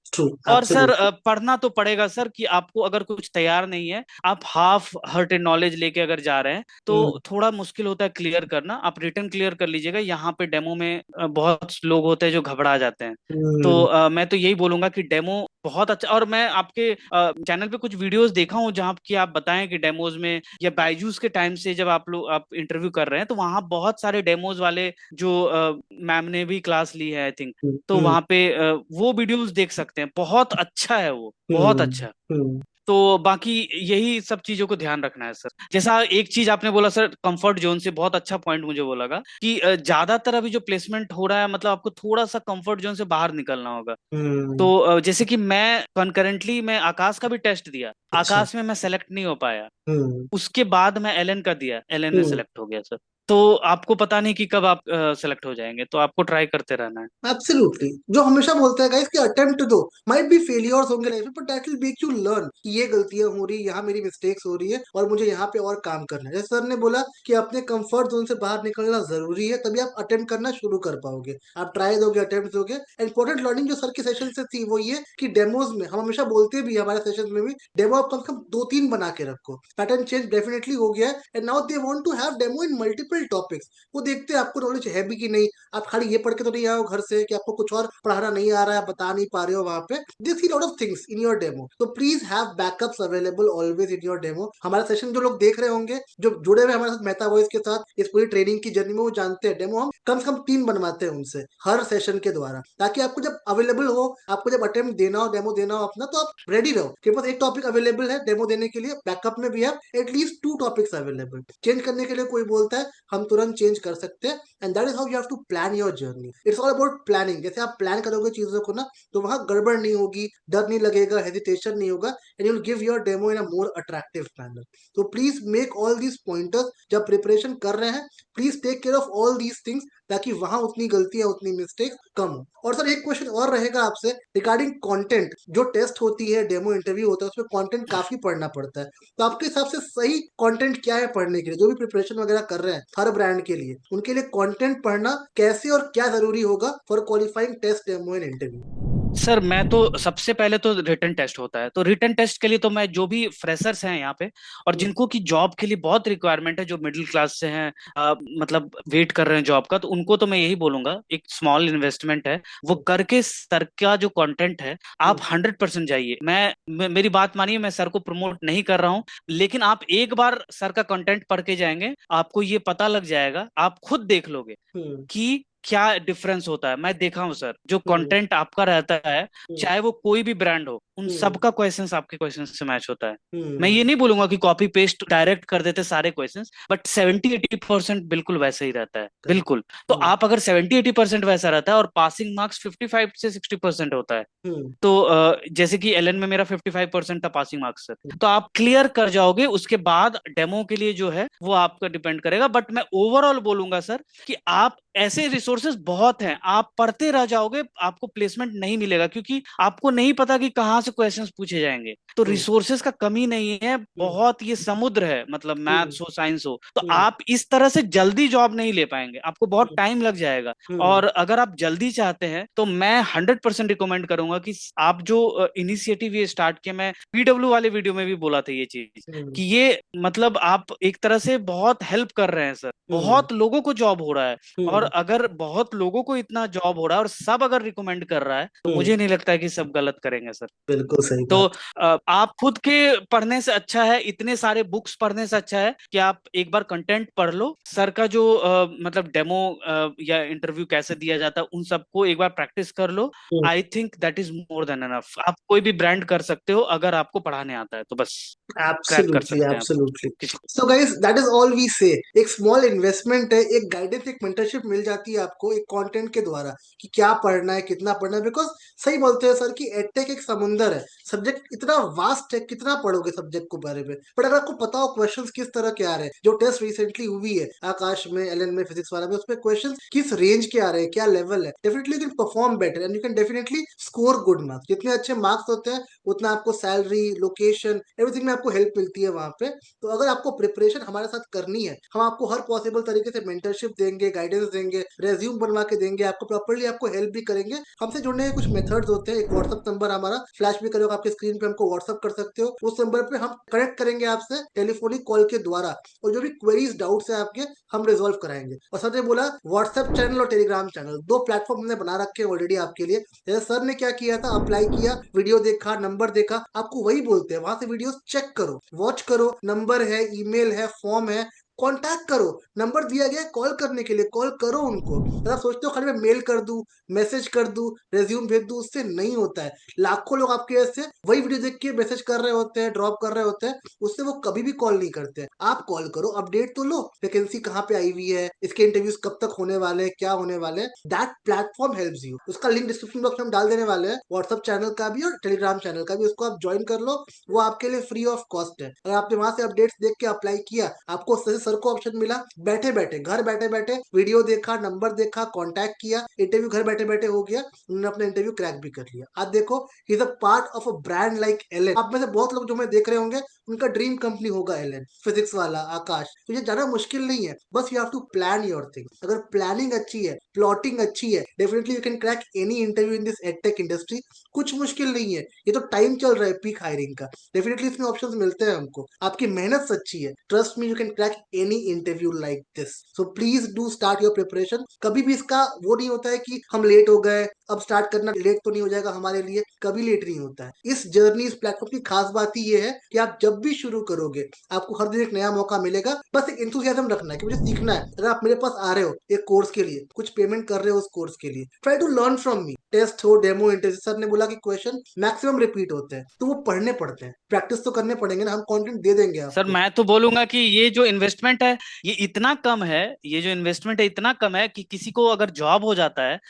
ट्रू, और सर एब्सोल्युटली। पढ़ना तो पड़ेगा सर, कि आपको अगर कुछ तैयार नहीं है, आप हाफ हर्टेड नॉलेज लेके अगर जा रहे हैं तो थोड़ा मुश्किल होता है क्लियर करना। आप रिटर्न क्लियर कर लीजिएगा, यहाँ पे डेमो में बहुत लोग होते हैं जो घबरा जाते हैं। तो मैं तो यही बोलूंगा कि डेमो बहुत अच्छा। और मैं आपके चैनल पे कुछ वीडियोस देखा हूँ जहाँ की आप बताएं कि डेमोज में, या बायजूस के टाइम से जब आप इंटरव्यू कर रहे हैं, तो वहाँ बहुत सारे डेमोज वाले जो मैम ने भी क्लास ली है आई थिंक, तो वहाँ पे वो वीडियोस देख सकते हैं, बहुत अच्छा है वो, बहुत अच्छा। तो बाकी यही सब चीजों को ध्यान रखना है सर। जैसा एक चीज आपने बोला सर, कंफर्ट जोन से, बहुत अच्छा पॉइंट मुझे वो लगा कि ज्यादातर अभी जो प्लेसमेंट हो रहा है, मतलब आपको थोड़ा सा कंफर्ट जोन से बाहर निकलना होगा। तो जैसे कि मैं कंकरेंटली मैं आकाश का भी टेस्ट दिया, अच्छा। आकाश में मैं सेलेक्ट नहीं हो पाया। हम्म। उसके बाद मैं एलन का दिया, एलन में हम्म। सेलेक्ट हो गया सर। तो आपको पता नहीं कि कब आप सेलेक्ट हो जाएंगे, तो आपको ट्राई करते रहना है। एब्सोल्युटली, जो हमेशा बोलते हैं गाइस कि अटेम्प्ट दो, माइट बी फेलियर्स होंगे लाइफ में, but that will make you learn कि ये गलतियां हो रही है, यहाँ मेरी मिस्टेक्स हो रही है और मुझे यहाँ पे और काम करना है। जैसे सर ने बोला कि अपने कंफर्ट जोन से बाहर निकलना जरूरी है, तभी आप अटेम्प्ट करना शुरू कर पाओगे। आप ट्राई दोगे, अटेम्प्ट दोगे। इंपॉर्टेंट लर्निंग जो सर के सेशन से थी वो ये कि डेमोज में हम हमेशा बोलते भी हैं, हमारे सेशन में भी, डेमो आप कम से कम 2-3 बना के रखो। पैटर्न चेंज डेफिनेटली हो गया है, and now they want to have demo in multiple topics. वो देखते हैं आपको नॉलेज है भी कि नहीं, आप खाली ये पढ़ के तो नहीं आए हो घर से कि आपको कुछ और पढ़ाना नहीं आ रहा है, बता नहीं पा रहे हो वहां पे। They see lot of things in your demo, तो please have backups available always in your demo. हमारा सेशन जो लोग देख रहे होंगे, जो जुड़े हुए हमारे साथ मेहता वॉइस के साथ इस पूरी ट्रेनिंग की जर्नी में, वो जानते हैं डेमो हम कम से कम 3 बनवाते हैं उनसे हर सेशन के द्वारा, ताकि आपको जब अवेलेबल हो, आपको जब अटेम्प्ट देना हो, डेमो देना हो अपना, तो आप रेडी रहो कि पास एक टॉपिक अवेलेबल है डेमो देने के लिए, बैकअप में भी है एटलीस्ट 2 टॉपिक्स अवेलेबल। चेंज करने के लिए कोई बोलता है हम तुरंत चेंज कर सकते हैं। And that is how you have to plan your journey. It's all about planning. जैसे आप प्लान करोगे चीजों को ना, तो वहां गड़बड़ नहीं होगी, डर नहीं लगेगा, हेजिटेशन नहीं होगा, and you will give your demo in a more attractive manner. तो please make all these pointers जब प्रिपरेशन कर रहे हैं, please take care of all these things, ताकि वहां उतनी गलतियां, उतनी मिस्टेक कम हो। और सर एक क्वेश्चन और रहेगा आपसे रिगार्डिंग कंटेंट। जो टेस्ट होती है, डेमो इंटरव्यू होता है, उसमें कंटेंट काफी पढ़ना पड़ता है। तो आपके हिसाब से सही कंटेंट क्या है पढ़ने के लिए? जो भी प्रिपरेशन वगैरह कर रहे हैं हर ब्रांड के लिए, उनके लिए कंटेंट पढ़ना कैसे और क्या जरूरी होगा for qualifying test, demo and interview? Sir मैं तो सबसे पहले तो रिटन टेस्ट होता है, तो रिटन टेस्ट के लिए तो मैं जो भी फ्रेशर्स हैं यहाँ पे और हम्म। जिनको की जॉब के लिए बहुत रिक्वायरमेंट है, जो मिडिल क्लास से हैं, मतलब वेट कर रहे हैं जॉब का, तो उनको तो मैं यही बोलूंगा, एक स्मॉल इन्वेस्टमेंट है वो हम्म। करके सर का जो कंटेंट है आप हम्म। 100% जाइए। मेरी बात मानिए, मैं सर को प्रमोट नहीं कर रहा हूँ, लेकिन आप एक बार सर का कंटेंट पढ़ के जाएंगे, आपको ये पता लग जाएगा, आप खुद देख लोगे हम्म। कि क्या डिफरेंस होता है। मैं देखा हूं सर, जो हम्म। कंटेंट आपका रहता है, हम्म। चाहे वो कोई भी ब्रांड हो, उन हम्म। सबका क्वेश्चंस आपके क्वेश्चंस से मैच होता है। मैं हम्म। ये नहीं बोलूंगा कि कॉपी पेस्ट डायरेक्ट कर देते सारे क्वेश्चंस, बट 70-80% बिल्कुल वैसे ही रहता है, करेक्ट। बिल्कुल। तो हम्म। आप अगर 70-80% वैसा रहता है और पासिंग मार्क्स 55 से 60% होता है, हम्म। तो जैसे कि एलएन में मेरा 55% था पासिंग मार्क्स, सर, तो आप क्लियर कर जाओगे। उसके बाद डेमो के लिए जो है वो आपका डिपेंड करेगा, बट मैं ओवरऑल बोलूंगा सर कि आप ऐसे रिसोर्सेज बहुत हैं, आप पढ़ते रह जाओगे, आपको प्लेसमेंट नहीं मिलेगा, क्योंकि आपको नहीं पता कि कहाँ से क्वेश्चंस पूछे जाएंगे। तो हम्म। रिसोर्सेज का कमी नहीं है, हम्म। बहुत, ये समुद्र है, मतलब हम्म। मैथ्स हो साइंस हो, तो हम्म। आप इस तरह से जल्दी जॉब नहीं ले पाएंगे, आपको बहुत हम्म। टाइम लग जाएगा। हम्म। और अगर आप जल्दी चाहते हैं तो मैं 100% रिकमेंड करूंगा कि आप जो इनिशिएटिव ये स्टार्ट किया, मैं पीडब्ल्यू वाले वीडियो में भी बोला था ये चीज, हम्म। कि ये मतलब आप एक तरह से बहुत हेल्प कर रहे हैं सर, हम्म। बहुत लोगों को जॉब हो रहा है। और हम्म। अगर बहुत लोगों को इतना जॉब हो रहा है और सब अगर रिकमेंड कर रहा है, तो हम्म। मुझे नहीं लगता है कि सब गलत करेंगे सर। बिल्कुल सही तो बात। आप खुद के पढ़ने से अच्छा है, इतने सारे बुक्स पढ़ने से अच्छा है कि आप एक बार कंटेंट पढ़ लो, सर का जो मतलब डेमो या इंटरव्यू कैसे दिया जाता है, उन सबको एक बार प्रैक्टिस कर लो। I think that is more than enough. आप कोई भी ब्रांड कर सकते हो, अगर आपको पढ़ाने आता है तो बस क्रैक कर एब्सोल्युटली, सकते हैं आप एब्सोल्युटली। किसी। So guys, that is all we say. एक स्मॉल इन्वेस्टमेंट है, एक गाइडेंस, एक मेंटरशिप मिल जाती है आपको एक कंटेंट के द्वारा कि क्या पढ़ना है, कितना पढ़ना है। बिकॉज सही बोलते हैं सर कि एडटेक एक समुंदर है, सब्जेक्ट इतना वास्ट है, कितना पढ़ोगे सब्जेक्ट को बारे में। बट अगर आपको पता हो क्वेश्चंस किस तरह के आ रहे हैं, जो टेस्ट रिसेंटली हुई है आकाश में, एलन में, फिजिक्स वाला में, उसमें क्वेश्चंस किस रेंज के आ रहे हैं, क्या लेवल है, definitely you can perform better and you can definitely score good marks. जितने अच्छे मार्क्स होते हैं, उतना आपको सैलरी, लोकेशन, एवरीथिंग में आपको हेल्प मिलती है वहां पे। तो अगर आपको प्रिपरेशन हमारे साथ करनी है, हम आपको हर पॉसिबल तरीके से मेंटरशिप देंगे, गाइडेंस देंगे, रेज्यूम बनवा के देंगे, आपको प्रॉपर्ली आपको हेल्प भी करेंगे। हमसे जुड़ने के कुछ मेथड्स होते हैं। एक व्हाट्सअप नंबर हमारा फ्लैश भी करोगे आपके स्क्रीन पे, हमको व्हाट्सअप कर सकते हो। उस नंबर पे हम कनेक्ट करेंगे आपसे टेलीफोनिक कॉल के द्वारा, और जो भी क्वेरीज, डाउट्स है आपके, हम रिजॉल्व कराएंगे। और सर ने बोला व्हाट्सएप चैनल और टेलीग्राम चैनल, दो प्लेटफॉर्म हमने बना रखे हैं ऑलरेडी आपके लिए। जैसे सर ने क्या किया था, अप्लाई किया, वीडियो देखा, नंबर देखा, आपको वही बोलते हैं, वहां से वीडियोस चेक करो, वॉच करो, नंबर है, ईमेल है, फॉर्म है, कांटेक्ट करो। नंबर दिया गया है कॉल करने के लिए, कॉल करो उनको। अगर आप सोचते हो खाली मैं मेल कर दूं, मैसेज कर दूं, रेज्यूम भेज दूं, उससे नहीं होता है। लाखों लोग आपके ऐसे वही वीडियो देख के मैसेज कर रहे होते हैं, ड्रॉप कर रहे होते हैं, उससे वो कभी भी कॉल नहीं करते हैं। आप कॉल करो, अपडेट तो लो, वैकेंसी कहाँ पे आई हुई है, इसके इंटरव्यूज कब तक होने वाले हैं, क्या होने वाले हैं। That platform helps you. उसका लिंक डिस्क्रिप्शन बॉक्स में हम डाल देने वाले हैं, व्हाट्सअप चैनल का भी और टेलीग्राम चैनल का भी। उसको आप ज्वाइन कर लो, वो आपके लिए फ्री ऑफ कॉस्ट है। अगर आपने वहां से अपडेट्स देख के अप्लाई किया, आपको सर को ऑप्शन मिला, बैठे बैठे, घर बैठे बैठे वीडियो देखा, नंबर देखा, कांटेक्ट किया, इंटरव्यू घर बैठे बैठे हो गया, उन्होंने अपना इंटरव्यू क्रैक भी कर लिया। आप देखो, is a part of a brand like Allen. आप में से बहुत लोग जो मैं देख रहे होंगे, उनका ड्रीम कंपनी होगा एलएन, फिजिक्स वाला आकाश। तो ये ज्यादा मुश्किल नहीं है, बस you have to plan your thing. अगर प्लानिंग अच्छी है, प्लॉटिंग अच्छी है, definitely you can crack any interview in this edtech industry. कुछ मुश्किल नहीं है, ये तो टाइम चल रहा है पीक हायरिंग का, डेफिनेटली इसमें ऑप्शंस मिलते हैं हमको। आपकी मेहनत सच्ची है, trust me, you can crack any interview like this. So please do start your preparation. कभी भी इसका वो नहीं होता है कि हम लेट हो गए, अब स्टार्ट करना लेट तो नहीं हो जाएगा हमारे लिए, कभी लेट नहीं होता है। इस जर्नी, इस प्लेटफॉर्म की खास बात ही ये है कि आप जब भी शुरू करोगे, आपको हर दिन एक नया मौका मिलेगा। बस एक इंथुसियाज्म रखना है कि मुझे सीखना है। अगर आप मेरे पास आ रहे हो एक कोर्स के लिए, कुछ पेमेंट कर रहे हो उस कोर्स के लिए, try to learn from me. Test हो, डेमो, इंटरव्यू, सर ने बोला कि क्वेश्चन मैक्सिमम रिपीट होते हैं, तो वो पढ़ने पड़ते हैं, प्रैक्टिस तो करने पड़ेंगे ना, हम कंटेंट दे देंगे सर आपको। मैं तो बोलूंगा कि ये जो इन्वेस्टमेंट इन्वेस्टमेंट है ये इतना कम है, ये जो इन्वेस्टमेंट है इतना कम है कि किसी को अगर जॉब हो जाता है,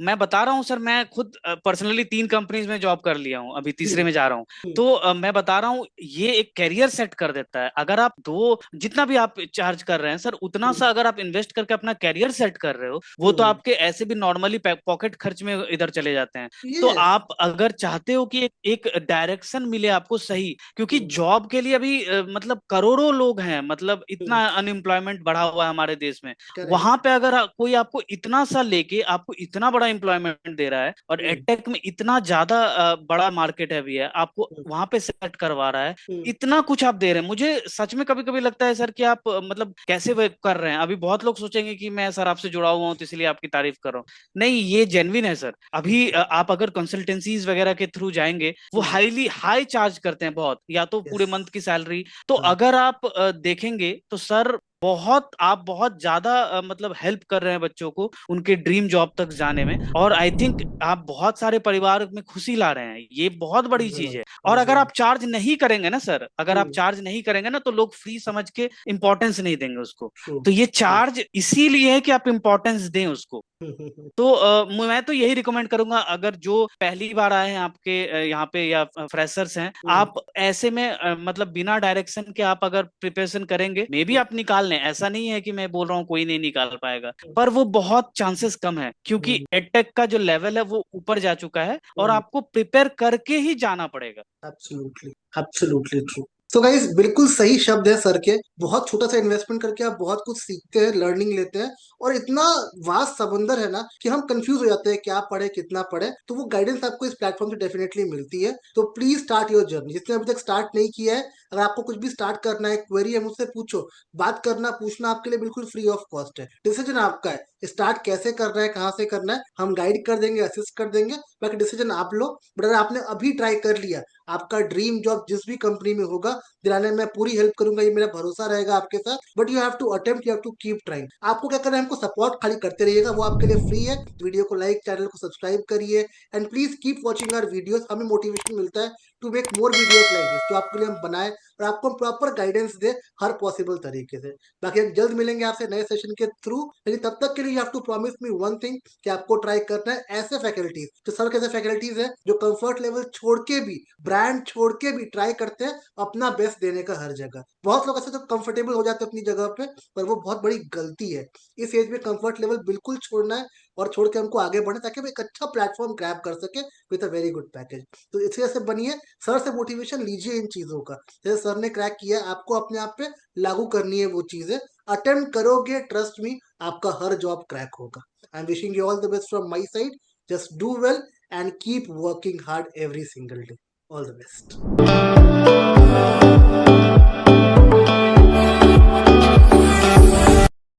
मैं बता रहा हूँ सर, मैं खुद पर्सनली 3 कंपनीज में जॉब कर लिया हूँ, अभी तीसरे में जा रहा हूँ। तो मैं बता रहा हूँ ये एक कैरियर सेट कर देता है। अगर आप दो जितना भी आप चार्ज कर रहे हैं सर, उतना सा अगर आप इन्वेस्ट करके अपना कैरियर सेट कर रहे हो, वो तो आपके ऐसे भी नॉर्मली पॉकेट खर्च में इधर चले जाते हैं। तो यस। आप अगर चाहते हो कि एक डायरेक्शन मिले आपको सही, क्योंकि जॉब के लिए अभी मतलब करोड़ों लोग हैं, मतलब इतना अनएम्प्लॉयमेंट बढ़ा हुआ है हमारे देश में। करेक्ट। वहां पे अगर कोई आपको इतना सा लेके आपको इतना बड़ा एम्प्लॉयमेंट दे रहा है, और एडटेक में इतना ज्यादा बड़ा मार्केट है भी है, आपको वहां पे सेट करवा रहा है, इतना कुछ आप दे रहे हैं, मुझे सच में कभी कभी लगता है सर कि आप मतलब कैसे वे कर रहे हैं। अभी बहुत लोग सोचेंगे कि मैं सर आपसे जुड़ा हुआ हूँ तो इसलिए आपकी तारीफ कर रहा हूँ। नहीं, ये जेन्युइन है सर। अभी आप अगर कंसल्टेंसीज वगैरह के थ्रू जाएंगे, वो हाईली हाई चार्ज करते हैं बहुत, या तो पूरे मंथ की सैलरी। तो अगर आप देखेंगे तो सर आप बहुत ज्यादा मतलब हेल्प कर रहे हैं बच्चों को उनके ड्रीम जॉब तक जाने में, और आई थिंक आप बहुत सारे परिवार में खुशी ला रहे हैं, ये बहुत बड़ी चीज है। और अगर आप चार्ज नहीं करेंगे ना सर, अगर आप चार्ज नहीं करेंगे ना, तो लोग फ्री समझ के इंपॉर्टेंस नहीं देंगे उसको। तो ये चार्ज इसीलिए है कि आप इंपॉर्टेंस दें उसको। तो मैं तो यही रिकमेंड करूंगा, अगर जो पहली बार आए हैं आपके यहाँ पे या फ्रेशर्स हैं, आप ऐसे में मतलब बिना डायरेक्शन के आप अगर प्रिपरेशन करेंगे, मे बी आप निकाल लें, ऐसा नहीं है कि मैं बोल रहा हूँ कोई नहीं निकाल पाएगा, पर वो बहुत चांसेस कम है, क्योंकि एडटेक का जो लेवल है वो ऊपर जा चुका है, और आपको प्रिपेयर करके ही जाना पड़ेगा। Absolutely, absolutely true. So guys, बिल्कुल सही शब्द है सर के। बहुत छोटा सा इन्वेस्टमेंट करके आप बहुत कुछ सीखते हैं, लर्निंग लेते हैं, और इतना वास्ट समंदर है ना कि हम कंफ्यूज हो जाते हैं क्या पढ़े कितना पढ़े। तो वो गाइडेंस आपको इस प्लेटफॉर्म से डेफिनेटली मिलती है। तो प्लीज स्टार्ट योर जर्नी, जिसने अभी तक स्टार्ट नहीं किया है। अगर आपको कुछ भी स्टार्ट करना है, क्वेरी है, मुझसे पूछो। बात करना, पूछना आपके लिए बिल्कुल फ्री ऑफ कॉस्ट है। डिसीजन आपका है, स्टार्ट कैसे करना है, कहाँ से करना है, हम गाइड कर देंगे, असिस्ट कर देंगे। बाकी डिसीजन आप लो। बट अगर आपने अभी ट्राई कर लिया, आपका ड्रीम जॉब जिस भी कंपनी में होगा, दिलाने में मैं पूरी हेल्प करूंगा, ये मेरा भरोसा रहेगा आपके साथ। But you have to attempt, you have to keep trying. आपको क्या करना है, हमको सपोर्ट खाली करते रहिएगा, वो आपके लिए फ्री है। वीडियो को लाइक, चैनल को सब्सक्राइब करिए, and please keep watching our videos. हमें मोटिवेशन मिलता है to make more videos like this, जो आपके लिए हम बनाए और आपको प्रॉपर गाइडेंस दे हर पॉसिबल तरीके से। बाकी हम जल्द मिलेंगे आपसे नए सेशन के थ्रू, लेकिन तब तक के लिए you have to promise me one thing, कि आपको ट्राई करना है ऐसे फैकल्टीज, जो सर कैसे फैकल्टीज है, जो कंफर्ट लेवल छोड़ के भी, ब्रांड छोड़ के भी ट्राई करते हैं अपना बेस्ट देने का हर जगह। बहुत लोग ऐसे तो कंफर्टेबल हो जाते हैं अपनी जगह पे, पर वो बहुत बड़ी गलती है। इस एज में कंफर्ट लेवल बिल्कुल छोड़ना है, और छोड़ के हमको आगे बढ़ना, ताकि हम एक अच्छा प्लेटफॉर्म ग्रैब कर सके with a very good package. तो इसी वजह से बनिए, सर से मोटिवेशन लीजिए इन चीजों का। जैसे सर ने क्रैक किया, आपको अपने आप पे लागू करनी है वो चीजें। अटेम्प्ट करोगे, ट्रस्ट मी, आपका हर जॉब क्रैक होगा। I am wishing you all the best from my side. Just do well and keep working hard every single day. All the best.